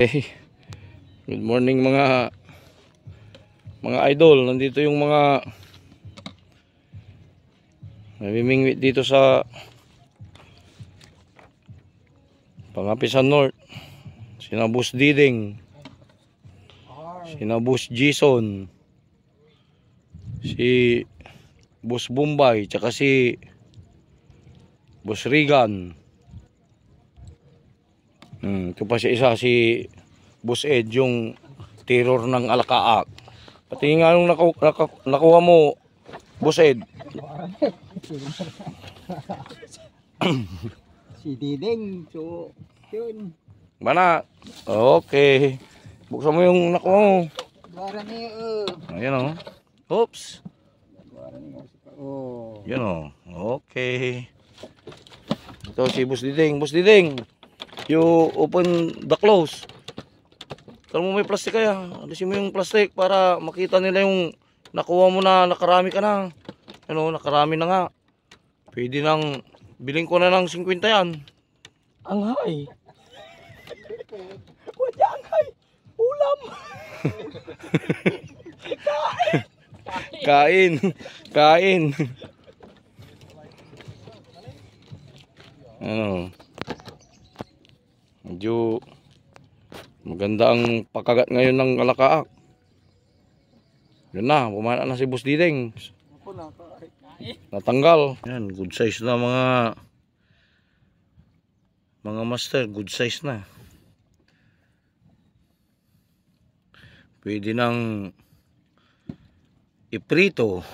Hey, good morning mga idol. Nandito yung mga namimingwit dito sa Pangapisan North. Sina Boss Diding, sina Boss Jason, si Boss Bombay, tsaka si Boss Regan. Ito pa si isa, si Boss Ed, yung terror ng Alakaak. Pati nga nung nakuha mo, Boss Ed. Si Diding, so yun. Mana? Okay. Buksan mo yung nakuha mo. Bara niya, Ayan o. Oops. bara niya. Oh. Yan o. Okay. Ito si Boss Diding. Boss Diding, you open the close. Kala mo may plastic kaya. Alisin mo yung plastic para makita nila yung nakuha mo na nakarami ka na. Ano, nakarami na nga. Pwede nang biling ko na ng 50 yan. Ang hay. Wala ang hay. Ulam. Kain. Kain. Ano? Medyo maganda ang pagkagat ngayon ng Alakaak. Yun na, bumana na si Boss Diding. Natanggal. Yan, good size na mga master, good size na. Pwede nang iprito.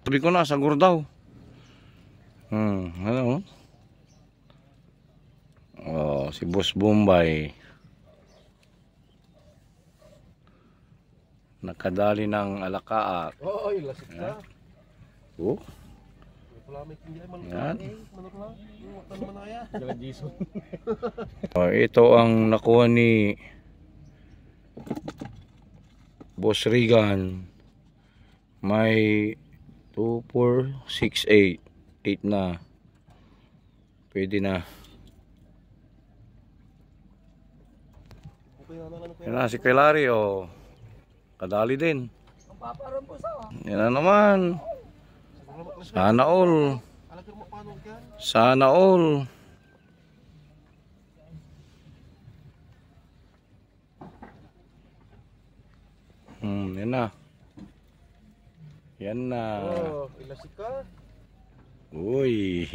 Sabi ko na, sagur daw. Ano? Oh, si Boss Bombay. Nakadali ng Alakaak. Oo, yung lasik na. Oh. Yan. Oh, ito ang nakuha ni Boss Regan. May 2, 4, 6, 8. 8 na. Pwede na. Yan na si Kailari, oh. Kadali din. Yan na naman. Sana all. Sana all. Yan na. Yan na. Oh, ilasik ka. Uy.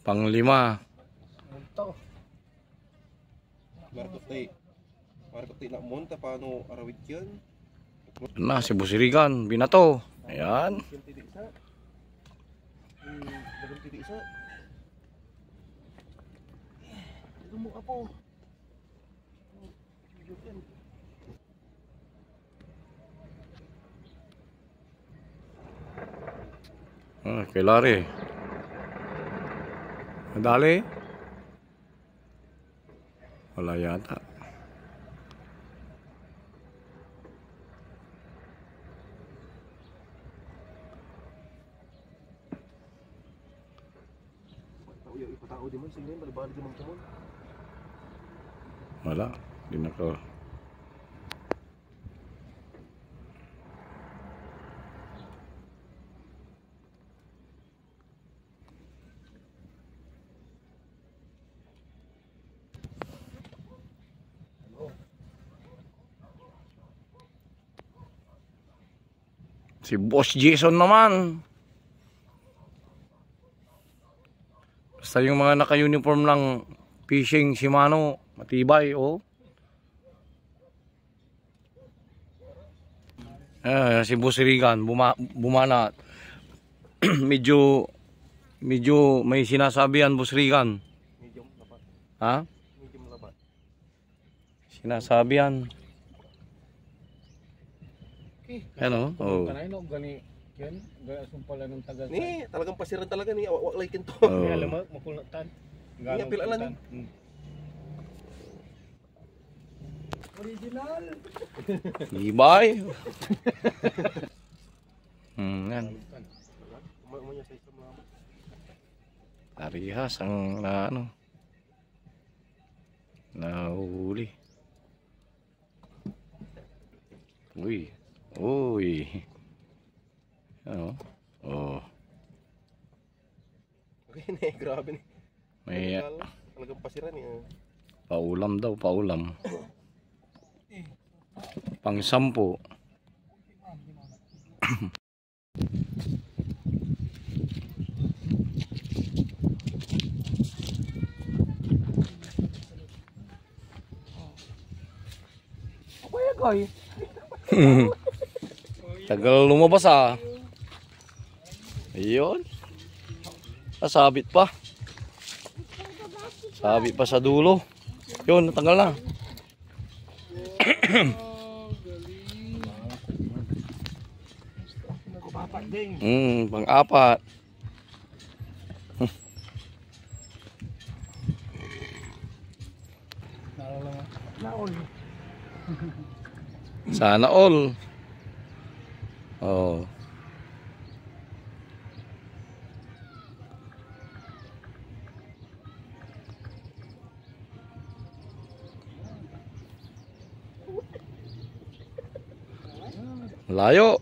Panglima. Munto. Markote na monta paano arawid yan? Yan na si Boss Regan. Binato. Ayan. Ito mo po. Kailari. Nadali? Wala yata. Ipatao di man sige balibali di man kumon. Wala. Di na ko. Si Boss Jason naman. Basta yung mga naka-uniform ng fishing Shimano, matibay, oh. Si Boss Regan, bumana. medyo may sinasabi yan, Boss Regan. Medium labat. Ha? Medium labat. Sinasabi yan. Ano? Oh. Kanay no gani yan, gaya sumpala ng tagal. Ni talagang pasiran talaga ni awak like to. Oh. Kaya lamang makulatan. Ni pila lang. Original. Ibay. Yan. Umanya sa isang mga. Parihas ang ano. Nahuli. Uy. Uy. Ano? Oh. Okay na eh, grabe na. May Talagang pasiran eh. paulam daw, paulam. Pang 10. Kuya Goy. Tagal lumabas ah. Ayun. Sabit pa. Sabit pa sa dulo. Yun, natanggal na. Pang-apat. Naon. Sana all. Oh. Layo.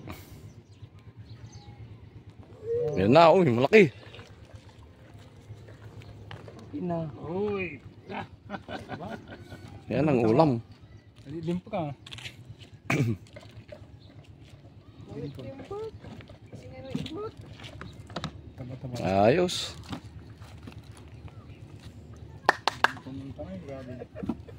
Yan na, uy, malaki. Ina. Uy. Yan ang ulam. Limpo ka. Ayos. Grabe.